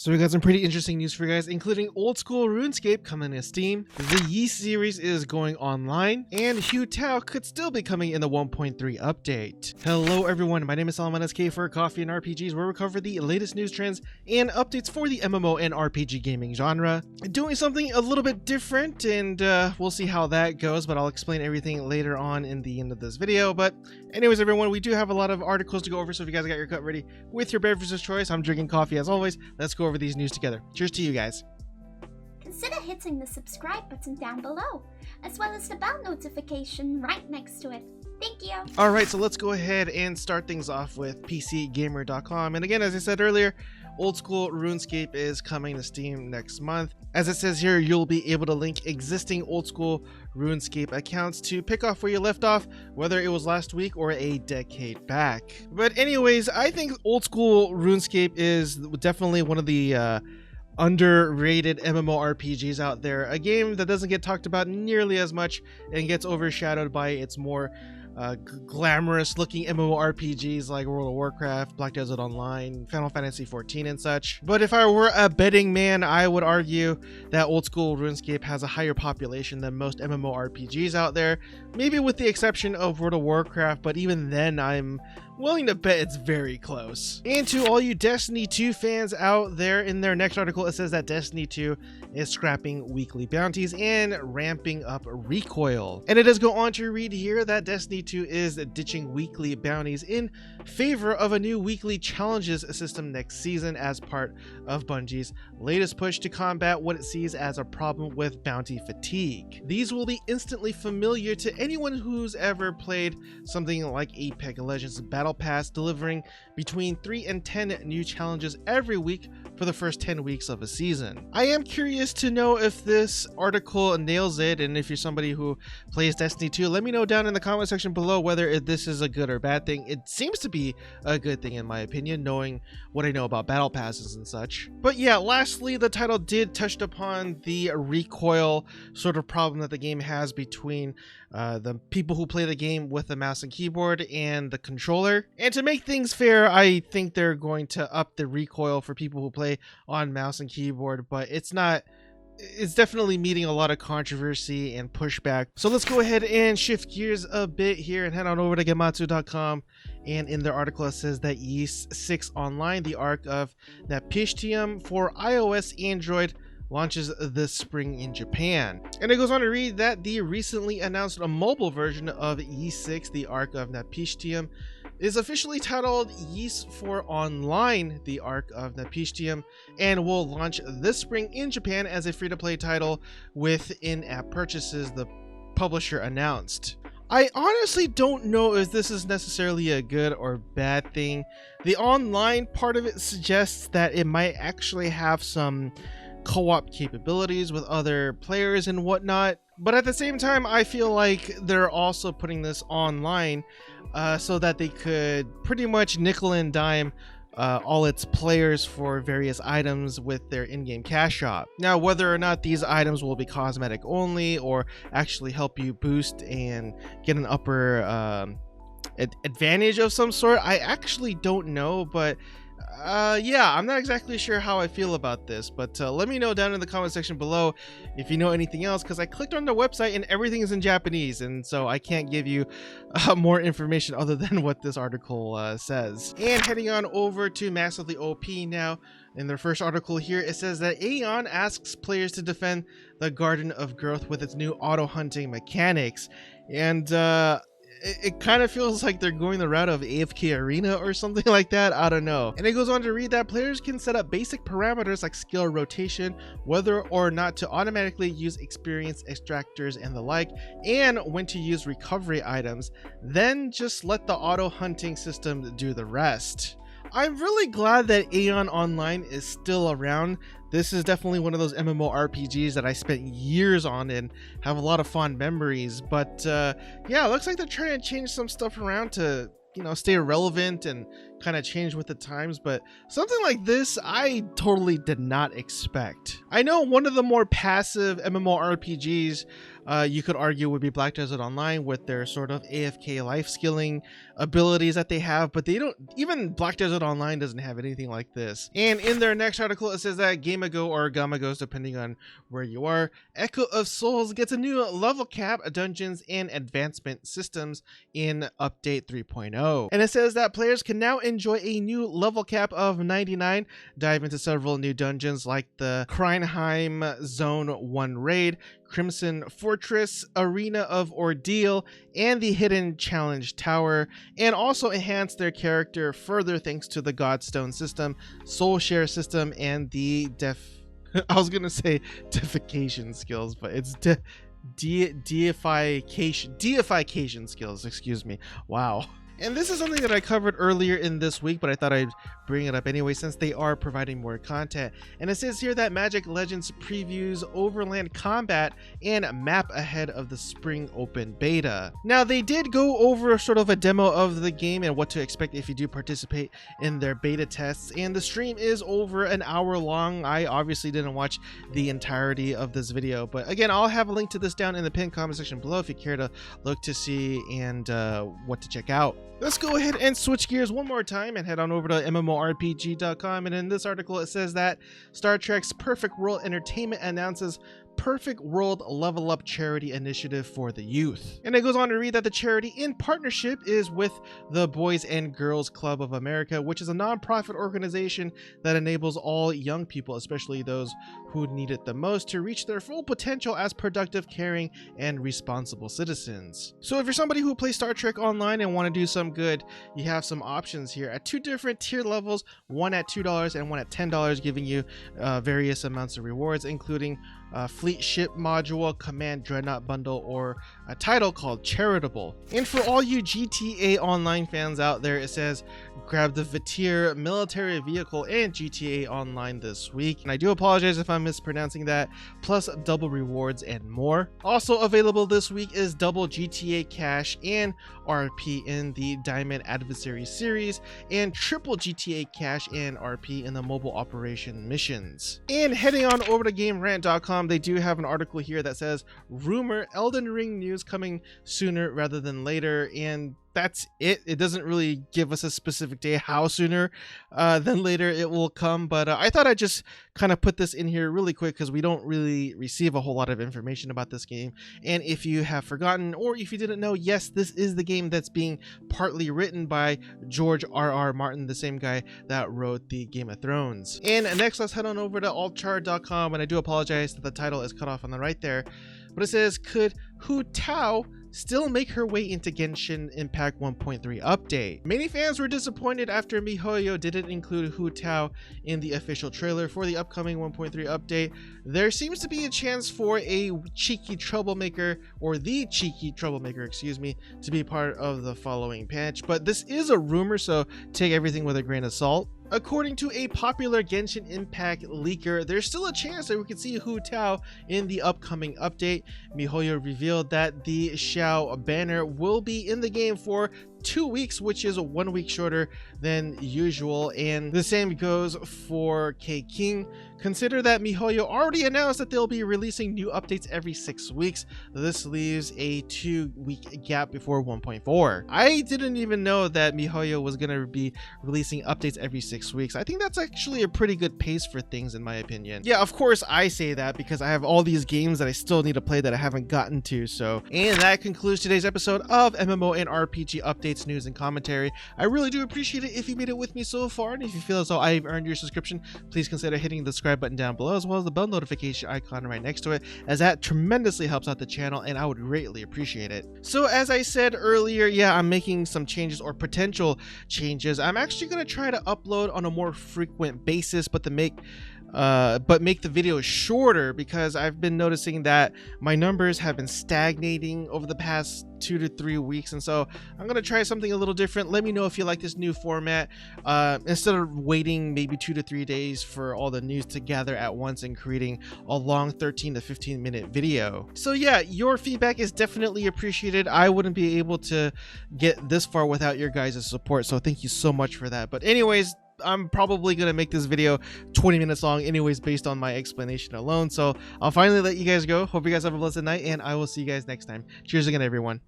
So we got some pretty interesting news for you guys, including Old School Runescape coming to Steam, the Yeast series is going online, and Hu Tao could still be coming in the 1.3 update. Hello everyone, my name is Salman SK for Coffee and RPGs, where we cover the latest news trends and updates for the MMO and RPG gaming genre. Doing something a little bit different, and we'll see how that goes, but I'll explain everything later on in the end of this video. But anyways everyone, we do have a lot of articles to go over, so if you guys got your cup ready with your beverages of choice, I'm drinking coffee as always. Let's go over these news together. Cheers to you guys. Consider hitting the subscribe button down below, as well as the bell notification right next to it. Thank you. Alright, so let's go ahead and start things off with PCGamer.com. And again, as I said earlier, Old School RuneScape is coming to Steam next month. As it says here, you'll be able to link existing Old School RuneScape accounts to pick off where you left off, whether it was last week or a decade back. But anyways, I think Old School RuneScape is definitely one of the underrated MMORPGs out there. A game that doesn't get talked about nearly as much and gets overshadowed by its more glamorous looking MMORPGs like World of Warcraft, Black Desert Online, Final Fantasy XIV and such. But if I were a betting man, I would argue that Old School RuneScape has a higher population than most MMORPGs out there, maybe with the exception of World of Warcraft, but even then I'm willing to bet it's very close. And to all you Destiny 2 fans out there, in their next article it says that Destiny 2 is scrapping weekly bounties and ramping up recoil. And it does go on to read here that Destiny 2 is ditching weekly bounties in favor of a new weekly challenges system next season as part of Bungie's latest push to combat what it sees as a problem with bounty fatigue. These will be instantly familiar to anyone who's ever played something like Apex Legends Battle Pass, delivering between 3 and 10 new challenges every week for the first 10 weeks of a season. I am curious to know if this article nails it, and if you're somebody who plays Destiny 2, let me know down in the comment section below whether this is a good or bad thing. It seems to be a good thing in my opinion, knowing what I know about battle passes and such. But yeah, lastly, the title did touch upon the recoil sort of problem that the game has between the people who play the game with the mouse and keyboard and the controller. And to make things fair, I think they're going to up the recoil for people who play on mouse and keyboard, but it's definitely meeting a lot of controversy and pushback. So let's go ahead and shift gears a bit here and head on over to Gematsu.com. And in their article, it says that Yeast 6 Online, the Ark of Napishtim for iOS, Android, launches this spring in Japan. And it goes on to read that the recently announced mobile version of Yeast 6, the Ark of Napishtim, is officially titled Yeast for Online, the Ark of Napishtim, and will launch this spring in Japan as a free-to-play title with in-app purchases, the publisher announced. I honestly don't know if this is necessarily a good or bad thing. The online part of it suggests that it might actually have some co-op capabilities with other players and whatnot, but at the same time I feel like they're also putting this online so that they could pretty much nickel and dime all its players for various items with their in-game cash shop. Now, whether or not these items will be cosmetic only or actually help you boost and get an upper advantage of some sort, I actually don't know. But yeah, I'm not exactly sure how I feel about this, but let me know down in the comment section below if you know anything else, because I clicked on their website and everything is in Japanese, and so I can't give you more information other than what this article says. And heading on over to Massively OP now, in their first article here, it says that Aion asks players to defend the Garden of Growth with its new auto hunting mechanics, and it kind of feels like they're going the route of AFK Arena or something like that. I don't know. And it goes on to read that players can set up basic parameters like skill rotation, whether or not to automatically use experience extractors and the like, and when to use recovery items, then just let the auto hunting system do the rest. I'm really glad that Aion Online is still around. This is definitely one of those MMORPGs that I spent years on and have a lot of fond memories. But yeah, it looks like they're trying to change some stuff around to, you know, stay relevant and kind of change with the times. But something like this, I totally did not expect. I know one of the more passive MMORPGs you could argue would be Black Desert Online with their sort of AFK life skilling abilities that they have, but they don't, even Black Desert Online doesn't have anything like this. And in their next article, it says that Gamigo or Gamigos, depending on where you are, Echo of Souls gets a new level cap, dungeons, and advancement systems in update 3.0. And it says that players can now enjoy a new level cap of 99, dive into several new dungeons like the Kreinheim Zone 1 raid, Crimson Fortress, Arena of Ordeal, and the Hidden Challenge Tower, and also enhance their character further thanks to the Godstone system, Soul Share system, and the I was gonna say deification skills, but it's deification skills, excuse me. Wow. And this is something that I covered earlier in this week, but I thought I'd bring it up anyway since they are providing more content. And it says here that Magic Legends previews overland combat and map ahead of the spring open beta. Now, they did go over sort of a demo of the game and what to expect if you do participate in their beta tests, and the stream is over an hour long. I obviously didn't watch the entirety of this video, but again, I'll have a link to this down in the pinned comment section below if you care to look to see and what to check out. Let's go ahead and switch gears one more time and head on over to MMORPG.com. And in this article, it says that Star Trek's Perfect World Entertainment announces Perfect World Level Up Charity Initiative for the youth. And it goes on to read that the charity in partnership is with the Boys and Girls Club of America, which is a nonprofit organization that enables all young people, especially those who need it the most, to reach their full potential as productive, caring, and responsible citizens. So if you're somebody who plays Star Trek Online and want to do some good, you have some options here at two different tier levels, one at $2 and one at $10, giving you various amounts of rewards, including Fleet Ship Module, Command Dreadnought Bundle, or a title called Charitable. And for all you GTA Online fans out there, it says grab the Vetir military vehicle and GTA Online this week. And I do apologize if I'm mispronouncing that, plus double rewards and more. Also available this week is double GTA Cash and RP in the Diamond Adversary series, and triple GTA Cash and RP in the mobile operation missions. And heading on over to GameRant.com, they do have an article here that says rumor Elden Ring news coming sooner rather than later, and that's it. It doesn't really give us a specific day how sooner than later it will come, but I thought I'd just kind of put this in here really quick because we don't really receive a whole lot of information about this game. And if you have forgotten, or if you didn't know, yes, this is the game that's being partly written by George R.R. Martin, the same guy that wrote the Game of Thrones. And next, let's head on over to altchar.com, and I do apologize that the title is cut off on the right there, but it says, could Hu Tao still make her way into Genshin Impact 1.3 update? Many fans were disappointed after MiHoYo didn't include Hu Tao in the official trailer for the upcoming 1.3 update. There seems to be a chance for a cheeky troublemaker, or the cheeky troublemaker, excuse me, to be part of the following patch, but this is a rumor, so take everything with a grain of salt. According to a popular Genshin Impact leaker, there's still a chance that we could see Hu Tao in the upcoming update. MiHoYo revealed that the Xiao banner will be in the game for 2 weeks, which is 1 week shorter than usual, and the same goes for K-King. Consider that MiHoYo already announced that they'll be releasing new updates every 6 weeks. This leaves a 2-week gap before 1.4. I didn't even know that MiHoYo was going to be releasing updates every 6 weeks. I think that's actually a pretty good pace for things, in my opinion. Yeah, of course I say that because I have all these games that I still need to play that I haven't gotten to. So, and that concludes today's episode of MMO and RPG updates, news, and commentary. I really do appreciate it if you made it with me so far, and if you feel as though I've earned your subscription, please consider hitting the subscribe button down below, as well as the bell notification icon right next to it, as that tremendously helps out the channel and I would greatly appreciate it. So as I said earlier, yeah, I'm making some changes, or potential changes. I'm actually going to try to upload on a more frequent basis, but make the videos shorter, because I've been noticing that my numbers have been stagnating over the past 2 to 3 weeks, and so I'm gonna try something a little different. Let me know if you like this new format. Instead of waiting maybe 2 to 3 days for all the news to gather at once and creating a long 13 to 15 minute video. So yeah, your feedback is definitely appreciated. I wouldn't be able to get this far without your guys' support, so thank you so much for that. But anyways, I'm probably gonna make this video 20 minutes long anyways based on my explanation alone. So I'll finally let you guys go. Hope you guys have a blessed night, and I will see you guys next time. Cheers again, everyone.